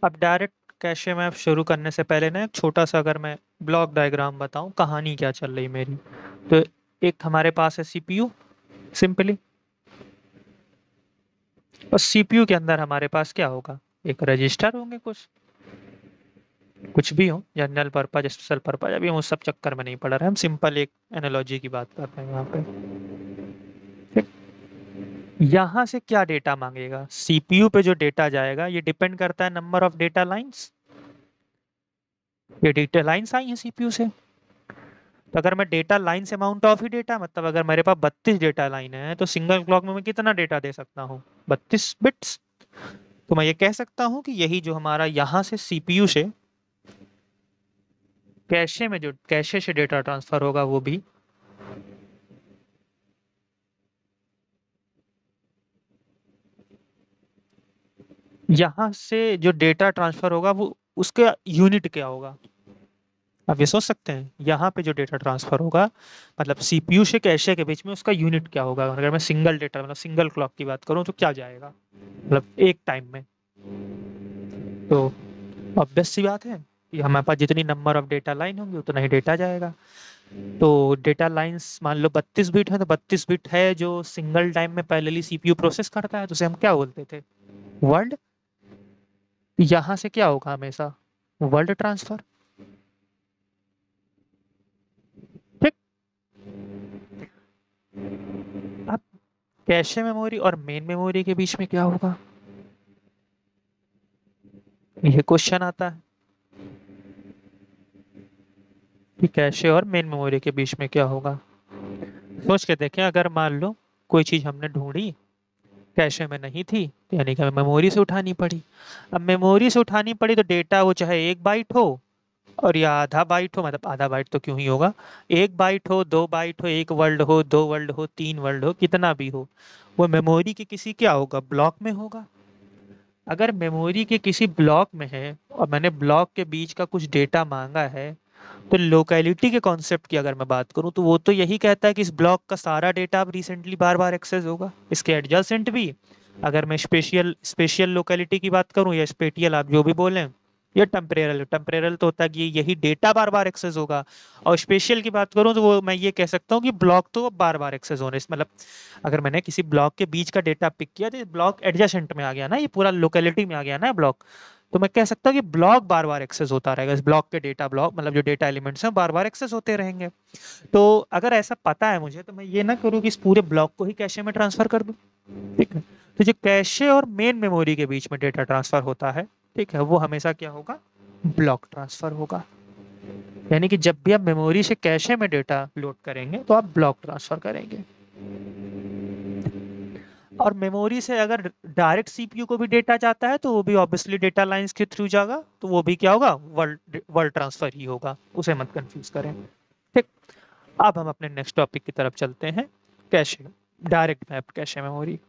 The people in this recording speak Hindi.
अब डायरेक्ट कैशे मैप शुरू करने से पहले ना एक छोटा सा अगर मैं ब्लॉक डायग्राम बताऊं कहानी क्या चल रही मेरी। तो एक हमारे पास है सीपीयू सिंपली, और सीपीयू के अंदर हमारे पास क्या होगा, एक रजिस्टर होंगे, कुछ भी हो, जनरल पर्पज स्पेशल पर्पज, अभी हम उस सब चक्कर में नहीं पड़ रहे हैं, हम सिंपल एक एनालॉजी की बात कर रहे हैं यहाँ पे। ठीक। यहाँ से क्या डेटा मांगेगा, सीपीयू पे जो डेटा जाएगा ये डिपेंड करता है नंबर ऑफ डेटा लाइंस। ये डेटा लाइंस आई हैं सीपीयू से, तो अगर मैं डेटा लाइन से अमाउंट ऑफ ही डेटा, मतलब अगर मेरे पास 32 डेटा लाइन है तो सिंगल क्लॉक में मैं कितना डेटा दे सकता हूँ, 32 बिट्स। तो मैं ये कह सकता हूँ कि यही जो हमारा यहाँ से सीपीयू से कैशे में जो कैशे से डेटा ट्रांसफर होगा वो भी यहाँ से जो डेटा ट्रांसफर होगा वो उसका यूनिट क्या होगा। आप ये सोच सकते हैं यहाँ पे जो डेटा ट्रांसफर होगा, मतलब सीपीयू से कैशे के बीच में उसका यूनिट क्या होगा। अगर मैं सिंगल डेटा मतलब सिंगल क्लॉक की बात करूँ तो क्या जाएगा, मतलब एक टाइम में। तो ऑब्वियस सी बात है कि हमारे पास जितनी नंबर ऑफ डेटा लाइन होंगी उतना ही डेटा जाएगा। तो डेटा लाइंस मान लो 32 बिट है, तो 32 बिट है जो सिंगल टाइम में पैरेलली सीपीयू प्रोसेस करता है, तो उसे हम क्या बोलते थे, वर्ल्ड। यहाँ से क्या होगा हमेशा, वर्ल्ड ट्रांसफर। ठीक। अब कैशे मेमोरी और मेन मेमोरी के बीच में क्या होगा, ये क्वेश्चन आता है कि कैशे और मेन मेमोरी के बीच में क्या होगा। सोच के देखें, अगर मान लो कोई चीज हमने ढूंढी, कैशे में नहीं थी, तो यानी कि हमें मेमोरी से उठानी पड़ी। अब मेमोरी से उठानी पड़ी तो डेटा वो चाहे 1 बाइट हो और या आधा बाइट हो, मतलब आधा बाइट तो क्यों ही होगा, 1 बाइट हो, 2 बाइट हो, 1 वर्ल्ड हो, 2 वर्ल्ड हो, 3 वर्ल्ड हो, कितना भी हो, वो मेमोरी के किसी क्या होगा, ब्लॉक में होगा। अगर मेमोरी के किसी ब्लॉक में है और मैंने ब्लॉक के बीच का कुछ डेटा मांगा है, तो लोकेलिटी के कॉन्सेप्ट की अगर मैं बात करूं तो वो तो यही कहता है कि इस ब्लॉक का सारा डेटा अब रिसेंटली बार बार एक्सेस होगा, इसके एडजेसेंट भी। अगर मैं स्पेशियल स्पेशियल लोकेलिटी की बात करूं या स्पेटियल, आप जो भी बोलें, या टेम्परेरल टेम्परेरल तो होता है कि यही डेटा बार बार एक्सेस होगा। और स्पेशियल की बात करूं तो वो मैं ये कह सकता हूँ कि ब्लॉक तो बार बार एक्सेस होने मतलब अगर मैंने किसी ब्लॉक के बीच का डेटा पिक किया तो ब्लॉक एडजेसेंट में आ गया ना, ये पूरा लोकेलिटी में आ गया ना ब्लॉक। तो मैं कह सकता हूँ कि ब्लॉक बार बार एक्सेस होता रहेगा, इस ब्लॉक के डेटा ब्लॉक मतलब जो डेटा एलिमेंट्स हैं बार बार एक्सेस होते रहेंगे। तो अगर ऐसा पता है मुझे तो मैं ये ना करूँ कि इस पूरे ब्लॉक को ही कैशे में ट्रांसफर कर दूं। ठीक है। तो जो कैशे और मेन मेमोरी के बीच में डेटा ट्रांसफर होता है, ठीक है, वो हमेशा क्या होगा, ब्लॉक ट्रांसफर होगा। यानी कि जब भी आप मेमोरी से कैशे में डेटा लोड करेंगे तो आप ब्लॉक ट्रांसफर करेंगे। और मेमोरी से अगर डायरेक्ट सीपीयू को भी डेटा जाता है तो वो भी ऑब्वियसली डेटा लाइंस के थ्रू जाएगा, तो वो भी क्या होगा, वर्ल्ड वर्ल्ड ट्रांसफर ही होगा, उसे मत कंफ्यूज करें। ठीक। अब हम अपने नेक्स्ट टॉपिक की तरफ चलते हैं, cache, direct map cache memory.